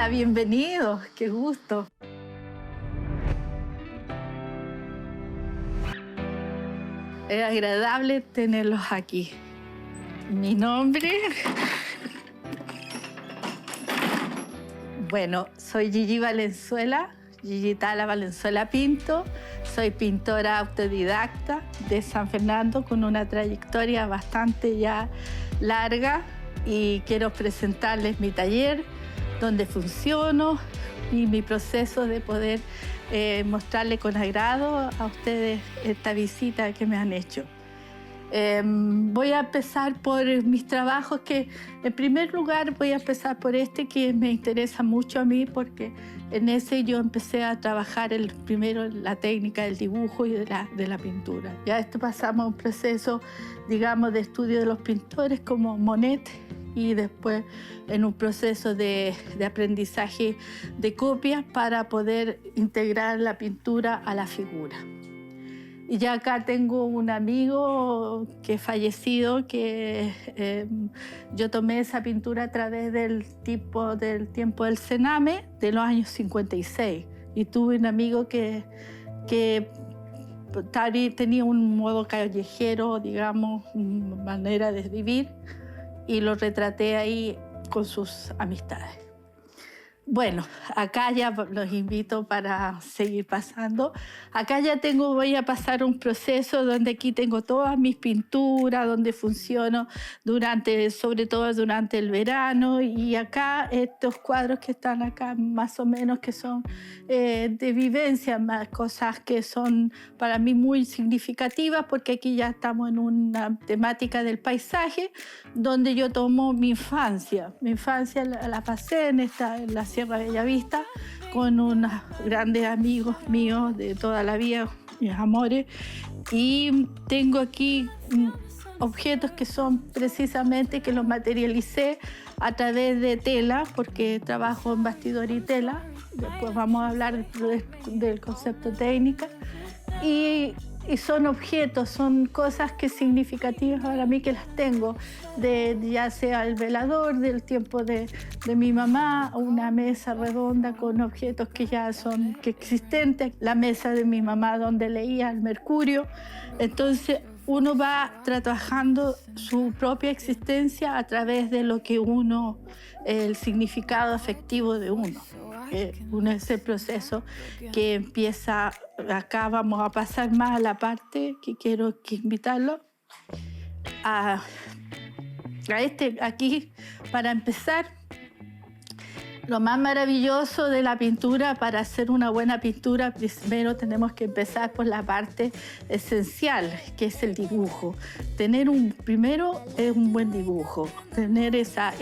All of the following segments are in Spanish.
Hola, bienvenidos, qué gusto. Es agradable tenerlos aquí. Mi nombre... Bueno, soy Gigi Valenzuela, Gigi Tala Valenzuela Pinto. Soy pintora autodidacta de San Fernando con una trayectoria bastante ya larga y quiero presentarles mi taller, donde funciono y mi proceso de poder mostrarle con agrado a ustedes esta visita que me han hecho. Voy a empezar por mis trabajos que, en primer lugar, voy a empezar por este que me interesa mucho a mí porque en ese yo empecé a trabajar primero la técnica del dibujo y de la pintura. Ya esto pasamos a un proceso, digamos, de estudio de los pintores como Monet y después en un proceso de aprendizaje de copias para poder integrar la pintura a la figura. Y ya acá tengo un amigo que es fallecido, que yo tomé esa pintura a través del tiempo del Sename de los años 56. Y tuve un amigo que tenía un modo callejero, digamos, una manera de vivir, y lo retraté ahí con sus amistades. Bueno, acá ya los invito para seguir pasando. Acá ya voy a pasar un proceso donde aquí tengo todas mis pinturas, donde funciono sobre todo durante el verano. Y acá estos cuadros que están acá más o menos que son de vivencia, más cosas que son para mí muy significativas porque aquí ya estamos en una temática del paisaje donde yo tomo mi infancia. Mi infancia la pasé en la Sierra Bellavista con unos grandes amigos míos de toda la vida, mis amores, y tengo aquí objetos que son precisamente que los materialicé a través de tela, porque trabajo en bastidor y tela. Después vamos a hablar del concepto técnica. Y son objetos, son cosas que significativas para mí que las tengo, ya sea el velador del tiempo de mi mamá, una mesa redonda con objetos que ya son existentes, la mesa de mi mamá donde leía el mercurio. Entonces uno va trabajando su propia existencia a través de lo que el significado afectivo de uno. Uno es el proceso que empieza, acá vamos a pasar más a la parte que quiero invitarlo a aquí para empezar. Lo más maravilloso de la pintura, para hacer una buena pintura, primero tenemos que empezar por la parte esencial, que es el dibujo. Primero es un buen dibujo, tener esa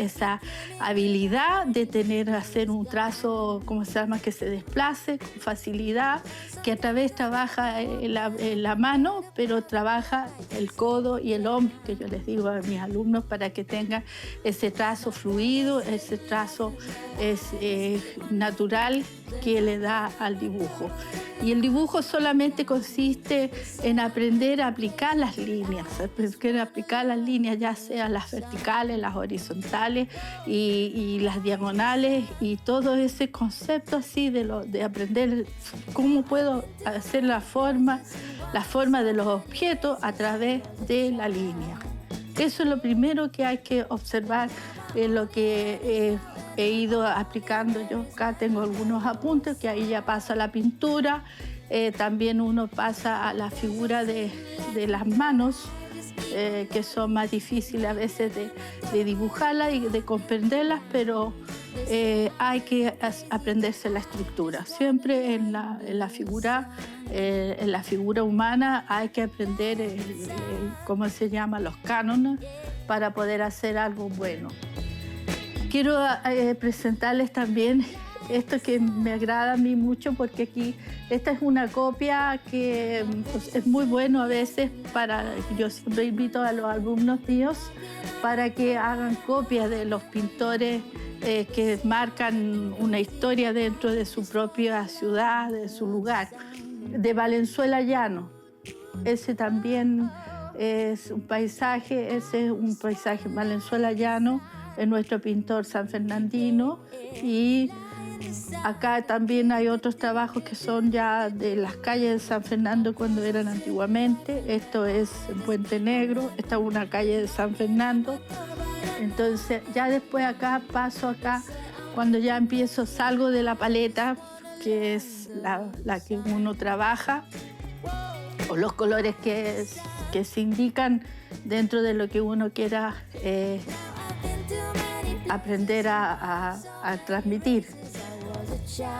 habilidad de hacer un trazo, ¿cómo se llama?, que se desplace con facilidad, que a través trabaja la mano, pero trabaja el codo y el hombro, que yo les digo a mis alumnos, para que tengan ese trazo fluido, ese trazo natural que le da al dibujo. Y el dibujo solamente consiste en aprender a aplicar las líneas, ya sean las verticales, las horizontales y las diagonales, y todo ese concepto así de aprender cómo puedo hacer la forma de los objetos a través de la línea. Eso es lo primero que hay que observar en lo que he ido aplicando. Yo acá tengo algunos apuntes, que ahí ya pasa la pintura. También uno pasa a la figura de las manos, que son más difíciles a veces de dibujarlas y de comprenderlas, pero hay que aprenderse la estructura. Siempre en la figura humana hay que aprender ¿cómo se llama?, los cánones para poder hacer algo bueno. Quiero presentarles también esto que me agrada a mí mucho, porque aquí esta es una copia que pues, es muy bueno a veces yo siempre invito a los alumnos míos para que hagan copias de los pintores que marcan una historia dentro de su propia ciudad, de su lugar. De Valenzuela Llano, ese también es un paisaje, Valenzuela Llano es nuestro pintor sanfernandino, y Acá también hay otros trabajos que son ya de las calles de San Fernando cuando eran antiguamente. Esto es en Puente Negro, esta es una calle de San Fernando. Entonces ya después acá paso acá, cuando ya empiezo, salgo de la paleta, que es la que uno trabaja, o los colores que se indican dentro de lo que uno quiera aprender a transmitir.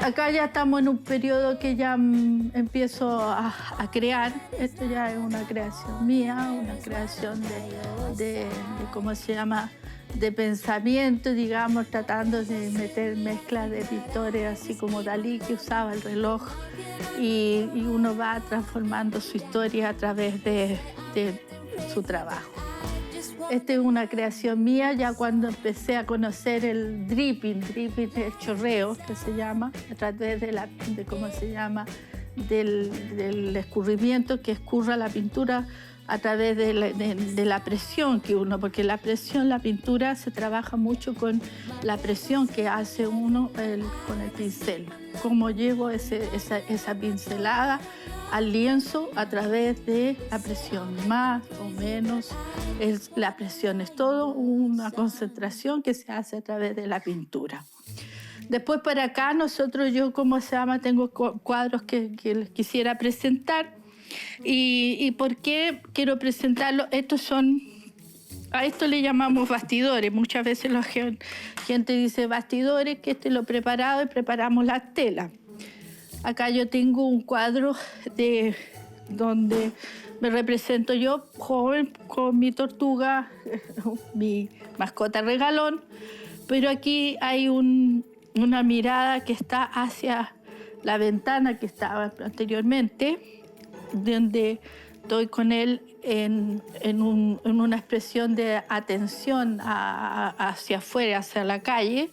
Acá ya estamos en un periodo que ya empiezo a crear. Esto ya es una creación mía, una creación de ¿cómo se llama?, de pensamiento, digamos, tratando de meter mezclas de pintores así como Dalí, que usaba el reloj, y uno va transformando su historia a través de su trabajo. Esta es una creación mía ya cuando empecé a conocer el dripping es chorreo, que se llama, a través de ¿cómo se llama?, del escurrimiento que escurra la pintura a través de la presión que uno, porque la pintura se trabaja mucho con la presión que hace uno con el pincel. Cómo llevo esa pincelada al lienzo a través de la presión, más o menos. La presión es todo una concentración que se hace a través de la pintura. Después para acá yo, ¿cómo se llama?, tengo cuadros que les quisiera presentar. ¿Y por qué quiero presentarlos? A esto le llamamos bastidores. Muchas veces la gente dice bastidores, que lo preparado, y preparamos las telas. Acá yo tengo un cuadro donde me represento yo joven con mi tortuga, mi mascota regalón, pero aquí hay una mirada que está hacia la ventana que estaba anteriormente, donde estoy con él en una expresión de atención hacia afuera, hacia la calle,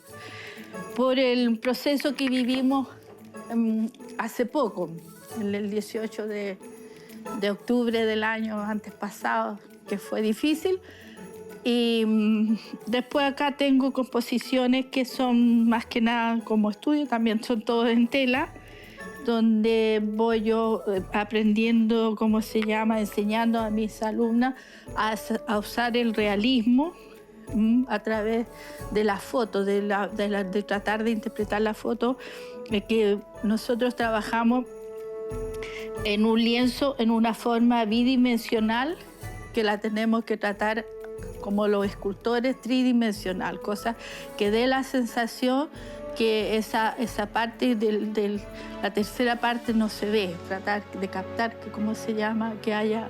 por el proceso que vivimos hace poco, el 18 de octubre del año antes pasado, que fue difícil. Y después acá tengo composiciones que son más que nada como estudio, también son todos en tela, donde voy yo aprendiendo, ¿cómo se llama?, enseñando a mis alumnas a usar el realismo a través de la foto, de tratar de interpretar la foto, que nosotros trabajamos en un lienzo en una forma bidimensional, que la tenemos que tratar como los escultores, tridimensional, cosa que dé la sensación que esa parte la tercera parte no se ve, tratar de captar que, ¿cómo se llama?, que haya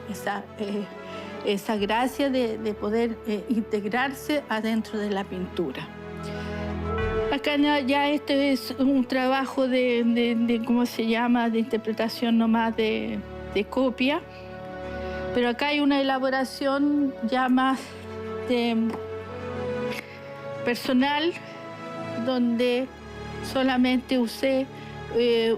esa gracia de poder integrarse adentro de la pintura. Acá ya este es un trabajo ¿cómo se llama?, de interpretación nomás de copia, pero acá hay una elaboración ya más personal, donde solamente usé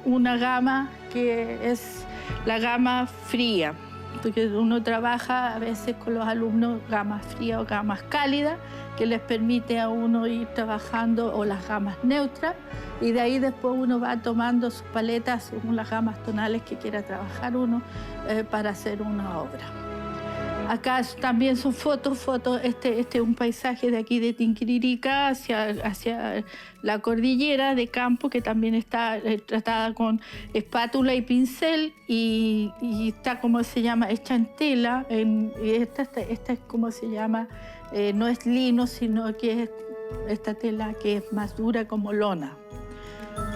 una gama que es la gama fría, porque uno trabaja a veces con los alumnos gamas frías o gamas cálidas, que les permite a uno ir trabajando, o las gamas neutras, y de ahí después uno va tomando sus paletas según las gamas tonales que quiera trabajar uno para hacer una obra. Acá también son fotos. Este es un paisaje de aquí de Tinquiririca hacia la cordillera de Campo, que también está tratada con espátula y pincel, y está, ¿cómo se llama?, hecha en tela. Esta es, ¿cómo se llama?, no es lino, sino que es esta tela que es más dura como lona.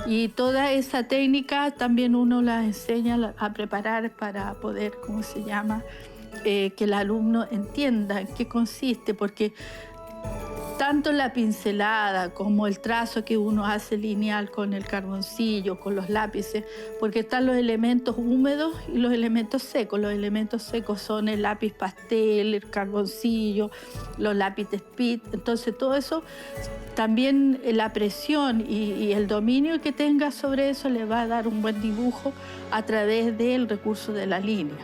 Y toda esa técnica también uno la enseña a preparar para poder, ¿cómo se llama?, que el alumno entienda en qué consiste, porque tanto la pincelada como el trazo que uno hace lineal con el carboncillo, con los lápices, porque están los elementos húmedos y los elementos secos. Los elementos secos son el lápiz pastel, el carboncillo, los lápices PIT. Entonces todo eso, también la presión y el dominio que tenga sobre eso le va a dar un buen dibujo a través del recurso de la línea,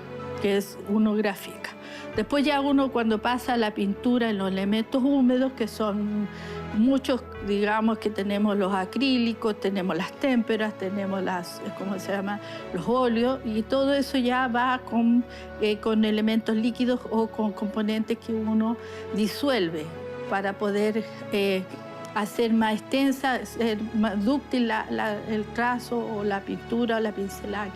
que es uno gráfica. Después ya uno cuando pasa a la pintura en los elementos húmedos, que son muchos, digamos que tenemos los acrílicos, tenemos las témperas, tenemos ¿cómo se llama? Los óleos, y todo eso ya va con elementos líquidos o con componentes que uno disuelve para poder hacer más extensa, ser más dúctil el trazo o la pintura o la pincelada.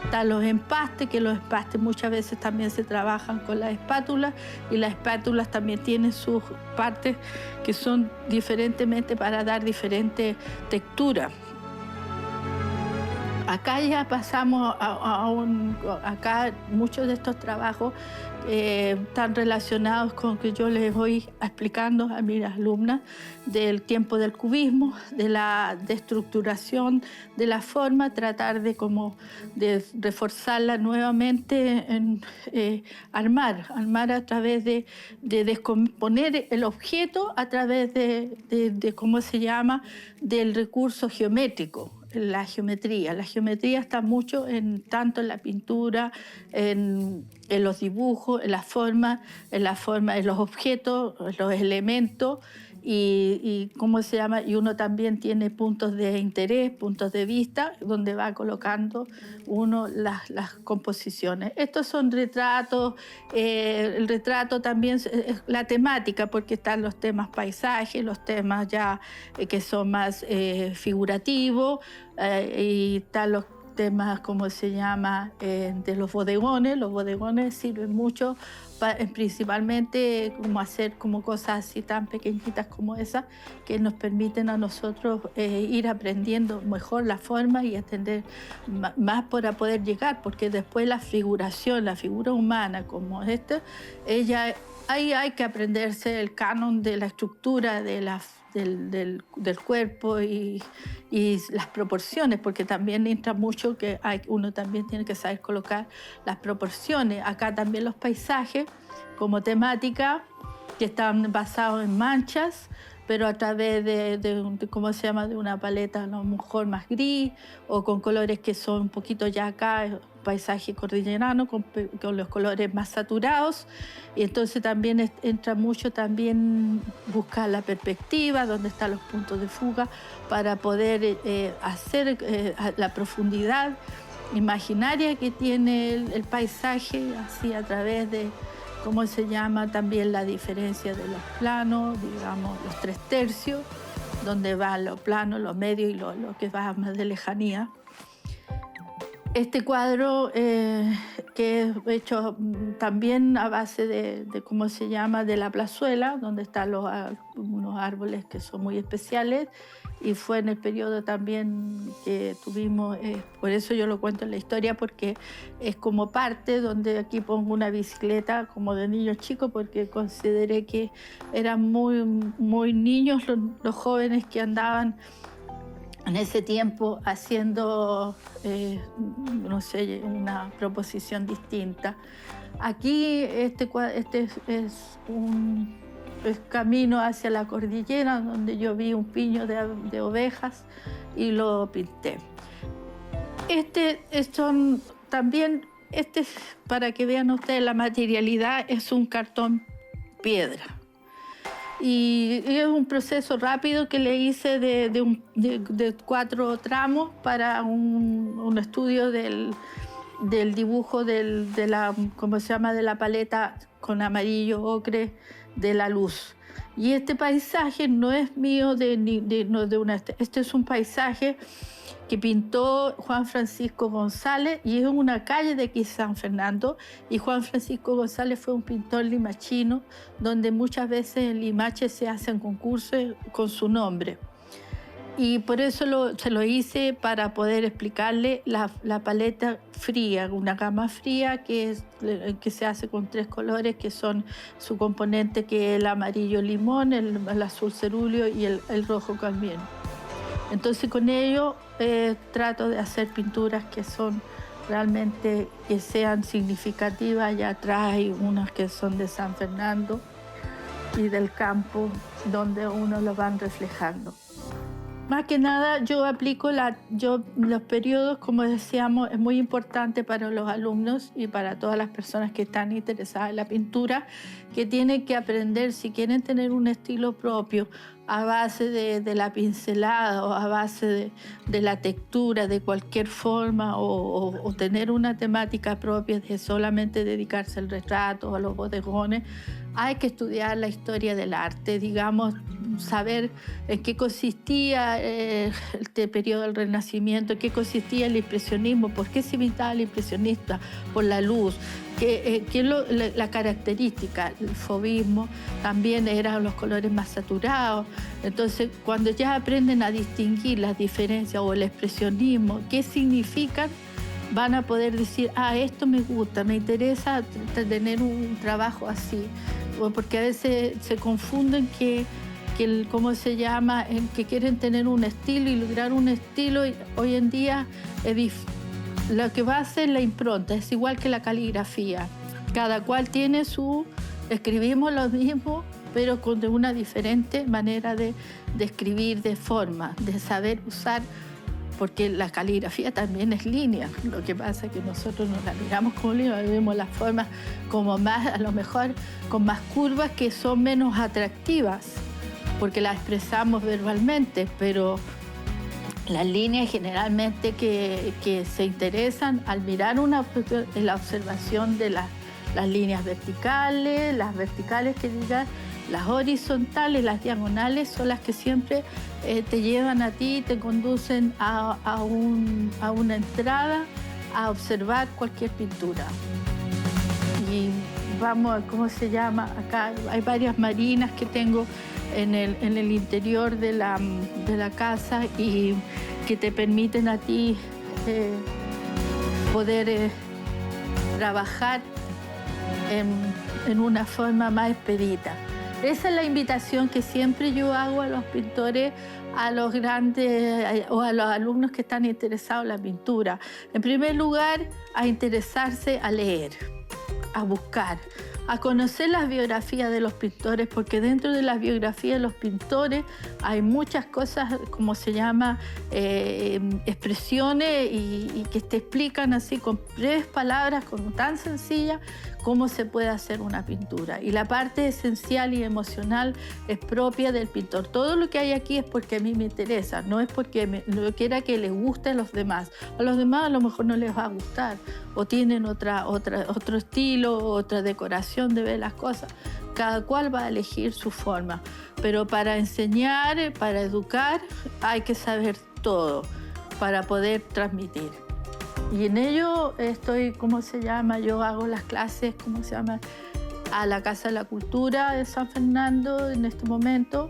Están los empastes, que los empastes muchas veces también se trabajan con las espátulas, y las espátulas también tienen sus partes que son diferentemente para dar diferente textura. Acá ya pasamos acá muchos de estos trabajos están relacionados con que yo les voy explicando a mis alumnas del tiempo del cubismo, de la destructuración de la forma, tratar de reforzarla nuevamente, armar a través de descomponer el objeto a través de ¿cómo se llama?, del recurso geométrico. La geometría está mucho tanto en la pintura, en los dibujos, en la forma, en los objetos, los elementos, y ¿cómo se llama? Y uno también tiene puntos de interés, puntos de vista, donde va colocando uno las composiciones. Estos son retratos, el retrato también es la temática, porque están los temas paisajes, los temas ya que son más figurativos, y están los temas, ¿cómo se llama?, de los bodegones. Los bodegones sirven mucho principalmente como hacer como cosas así tan pequeñitas como esas, que nos permiten a nosotros ir aprendiendo mejor la forma y entender más para poder llegar, porque después la figuración, la figura humana como esta, ahí hay que aprenderse el canon de la estructura del cuerpo y las proporciones, porque también entra mucho que uno también tiene que saber colocar las proporciones. Acá también los paisajes como temática, que están basados en manchas, pero a través ¿cómo se llama?, de una paleta a lo mejor más gris, o con colores que son un poquito ya acá, paisaje cordillerano, con los colores más saturados. Y entonces también entra mucho también buscar la perspectiva, dónde están los puntos de fuga, para poder hacer la profundidad imaginaria que tiene el paisaje, así a través de, ¿cómo se llama?, también la diferencia de los planos, digamos, los 3/3, donde van los planos, los medios y lo que va más de lejanía. Este cuadro, que es hecho también a base de ¿cómo se llama?, de la plazuela, donde están unos árboles que son muy especiales, y fue en el periodo también que tuvimos, por eso yo lo cuento en la historia, porque es como parte donde aquí pongo una bicicleta como de niños chicos, porque consideré que eran muy, muy niños los jóvenes que andaban en ese tiempo haciendo, no sé, una proposición distinta. Aquí este es un camino hacia la cordillera, donde yo vi un piño de ovejas y lo pinté. Para que vean ustedes la materialidad, es un cartón piedra. Y es un proceso rápido que le hice de 4 tramos para un estudio del dibujo ¿cómo se llama?, de la paleta con amarillo ocre de la luz. Y este paisaje no es mío, este es un paisaje que pintó Juan Francisco González, y es una calle de aquí San Fernando, y Juan Francisco González fue un pintor limachino, donde muchas veces en Limache se hacen concursos con su nombre. Y por eso se lo hice para poder explicarle la paleta fría, una gama fría que se hace con 3 colores, que son su componente, que es el amarillo limón, el azul cerúleo y el rojo calviano. Entonces con ello trato de hacer pinturas que son realmente, que sean significativas. Ya atrás hay unas que son de San Fernando y del campo, donde uno lo van reflejando. Más que nada, yo aplico los periodos, como decíamos, es muy importante para los alumnos y para todas las personas que están interesadas en la pintura, que tienen que aprender, si quieren tener un estilo propio, a base de la pincelada o a base de la textura, de cualquier forma, o tener una temática propia de solamente dedicarse al retrato o a los bodegones. Hay que estudiar la historia del arte, digamos, saber en qué consistía este periodo del Renacimiento, en qué consistía el impresionismo, por qué se imitaba el impresionista, por la luz, la característica, el fauvismo también eran los colores más saturados. Entonces, cuando ya aprenden a distinguir las diferencias o el expresionismo, qué significan, van a poder decir, esto me gusta, me interesa tener un trabajo así. Porque a veces se confunden ¿cómo se llama? En que quieren tener un estilo y lograr un estilo. Y hoy en día lo que va a hacer la impronta es igual que la caligrafía. Cada cual tiene escribimos lo mismo, pero con una diferente manera de escribir, de forma, de saber usar. Porque la caligrafía también es línea. Lo que pasa es que nosotros nos la miramos como línea, vemos las formas como más, a lo mejor con más curvas que son menos atractivas, porque las expresamos verbalmente, pero las líneas generalmente que se interesan al mirar en la observación de las líneas verticales, las verticales que digan, las horizontales, las diagonales son las que siempre te llevan a ti, te conducen a una entrada, a observar cualquier pintura. Y vamos, ¿cómo se llama? Acá hay varias marinas que tengo en el interior de la casa y que te permiten a ti poder trabajar en una forma más expedita. Esa es la invitación que siempre yo hago a los pintores, a los grandes o a los alumnos que están interesados en la pintura. En primer lugar, a interesarse, a leer, a buscar, a conocer las biografías de los pintores, porque dentro de las biografías de los pintores hay muchas cosas, como se llama, expresiones y que te explican así con breves palabras, como tan sencillas, cómo se puede hacer una pintura. Y la parte esencial y emocional es propia del pintor. Todo lo que hay aquí es porque a mí me interesa, no es porque no quiera que les guste a los demás. A los demás a lo mejor no les va a gustar, o tienen otro estilo, otra decoración de ver las cosas. Cada cual va a elegir su forma. Pero para enseñar, para educar, hay que saber todo para poder transmitir. Y en ello estoy, ¿cómo se llama? Yo hago las clases, ¿cómo se llama? A la Casa de la Cultura de San Fernando en este momento,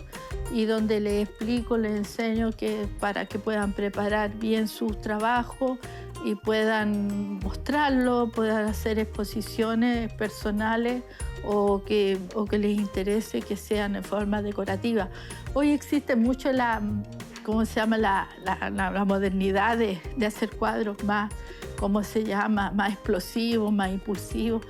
y donde les explico, les enseño para que puedan preparar bien sus trabajos y puedan mostrarlo, puedan hacer exposiciones personales o que les interese que sean en forma decorativa. Hoy existe mucho ¿cómo se llama? La modernidad de hacer cuadros más, ¿cómo se llama? Más explosivos, más impulsivos.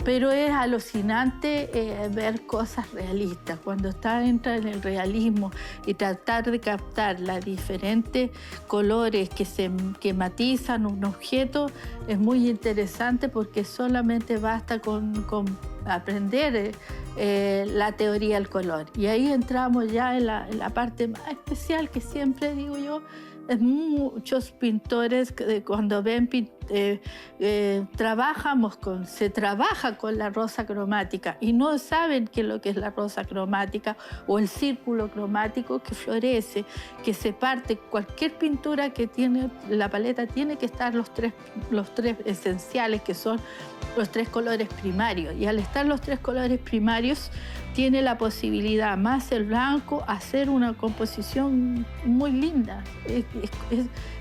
Pero es alucinante ver cosas realistas. Cuando entra en el realismo y tratar de captar los diferentes colores que matizan un objeto, es muy interesante porque solamente basta con aprender la teoría del color. Y ahí entramos ya en la parte más especial que siempre digo yo. Es muchos pintores que cuando ven se trabaja con la rosa cromática y no saben qué es lo que es la rosa cromática o el círculo cromático que florece, que se parte. Cualquier pintura que tiene la paleta tiene que estar los tres esenciales, que son los tres colores primarios. Y al estar los tres colores primarios, tiene la posibilidad, más el blanco, hacer una composición muy linda.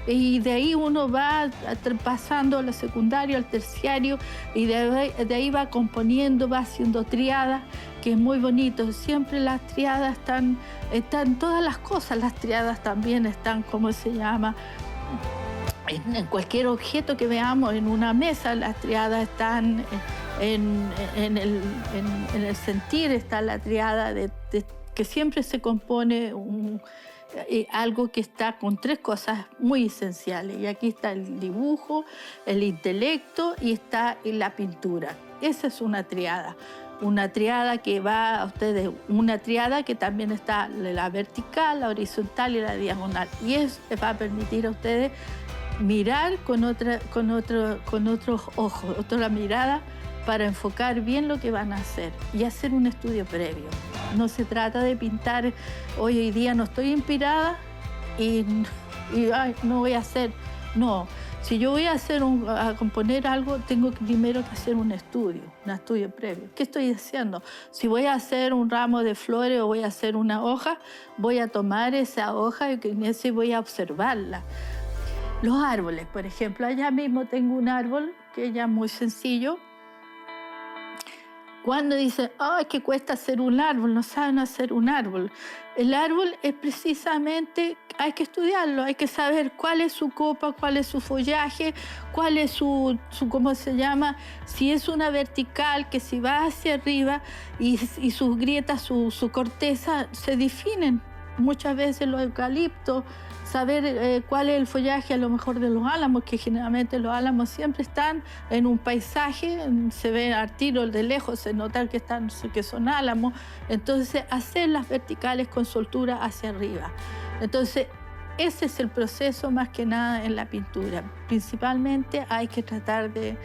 Y de ahí uno va pasando a lo secundario, al terciario, y de ahí va componiendo, va haciendo triadas, que es muy bonito. Siempre las triadas están todas las cosas, las triadas también están, ¿cómo se llama? En cualquier objeto que veamos en una mesa, las triadas están en el sentir, está la triada que siempre se compone algo que está con tres cosas muy esenciales. Y aquí está el dibujo, el intelecto y está la pintura. Esa es una triada. Una triada que va a ustedes, una triada que también está la vertical, la horizontal y la diagonal. Y eso les va a permitir a ustedes mirar con otros ojos, otra mirada, para enfocar bien lo que van a hacer y hacer un estudio previo. No se trata de pintar, hoy día no estoy inspirada y ay, no voy a hacer. No, si yo voy a componer algo, tengo primero que hacer un estudio previo. ¿Qué estoy haciendo? Si voy a hacer un ramo de flores o voy a hacer una hoja, voy a tomar esa hoja y en ese voy a observarla. Los árboles, por ejemplo, allá mismo tengo un árbol que ya es muy sencillo. Cuando dicen, oh, es que cuesta hacer un árbol, no saben hacer un árbol. El árbol es precisamente, hay que estudiarlo, hay que saber cuál es su copa, cuál es su follaje, cuál es su ¿cómo se llama? Si es una vertical, que si va hacia arriba y sus grietas, su corteza se definen. Muchas veces los eucaliptos, saber cuál es el follaje a lo mejor de los álamos, que generalmente los álamos siempre están en un paisaje, se ve al tiro de lejos, se nota que son álamos. Entonces, hacer las verticales con soltura hacia arriba. Entonces, ese es el proceso más que nada en la pintura. Principalmente hay que tratar de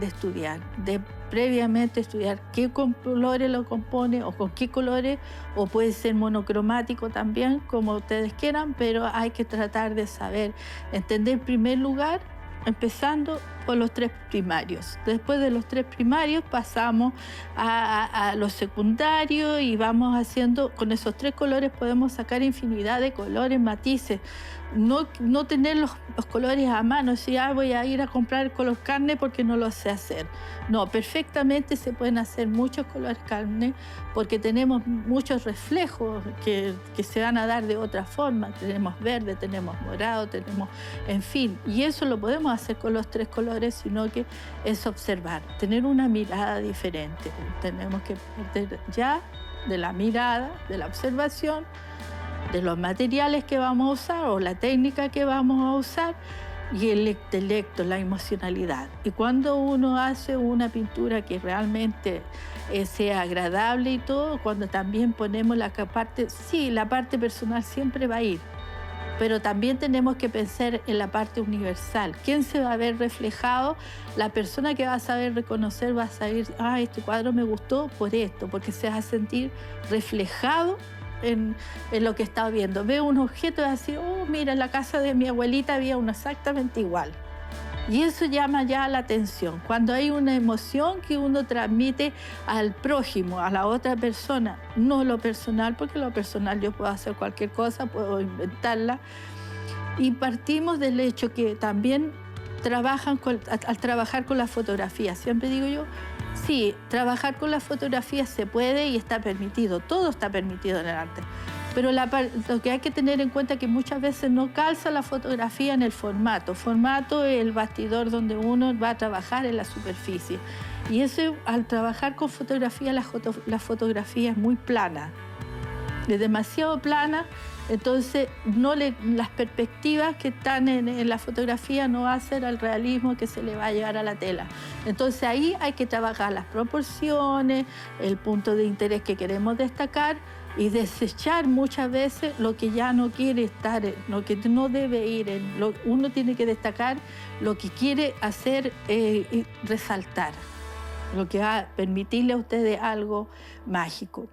estudiar, de previamente estudiar qué colores lo compone o con qué colores, o puede ser monocromático también, como ustedes quieran, pero hay que tratar de saber, entender en primer lugar, empezando por los tres primarios. Después de los tres primarios pasamos a los secundarios y vamos haciendo, con esos tres colores podemos sacar infinidad de colores, matices. No tener los colores a mano, si voy a ir a comprar el color carne porque no lo sé hacer. No, perfectamente se pueden hacer muchos colores carne porque tenemos muchos reflejos que se van a dar de otra forma. Tenemos verde, tenemos morado, tenemos, en fin. Y eso lo podemos hacer con los tres colores, sino que es observar, tener una mirada diferente. Tenemos que partir ya de la mirada, de la observación, de los materiales que vamos a usar o la técnica que vamos a usar y el intelecto, la emocionalidad. Y cuando uno hace una pintura que realmente sea agradable y todo, cuando también ponemos la parte, sí, la parte personal siempre va a ir, pero también tenemos que pensar en la parte universal. ¿Quién se va a ver reflejado? La persona que va a saber reconocer va a saber, este cuadro me gustó por esto, porque se va a sentir reflejado en lo que está viendo. Veo un objeto y así, mira, en la casa de mi abuelita había uno exactamente igual. Y eso llama ya la atención. Cuando hay una emoción que uno transmite al prójimo, a la otra persona, no lo personal, porque lo personal yo puedo hacer cualquier cosa, puedo inventarla. Y partimos del hecho que también al trabajar con la fotografía, siempre digo yo, sí, trabajar con la fotografía se puede y está permitido, todo está permitido en el arte. Pero lo que hay que tener en cuenta es que muchas veces no calza la fotografía en el formato. Formato es el bastidor donde uno va a trabajar en la superficie. Y eso, al trabajar con fotografía, la fotografía es muy plana. Es demasiado plana, entonces las perspectivas que están en la fotografía no hacen al realismo que se le va a llevar a la tela. Entonces ahí hay que trabajar las proporciones, el punto de interés que queremos destacar y desechar muchas veces lo que ya no quiere estar, lo que no debe ir. Uno tiene que destacar lo que quiere hacer y resaltar, lo que va a permitirle a ustedes algo mágico.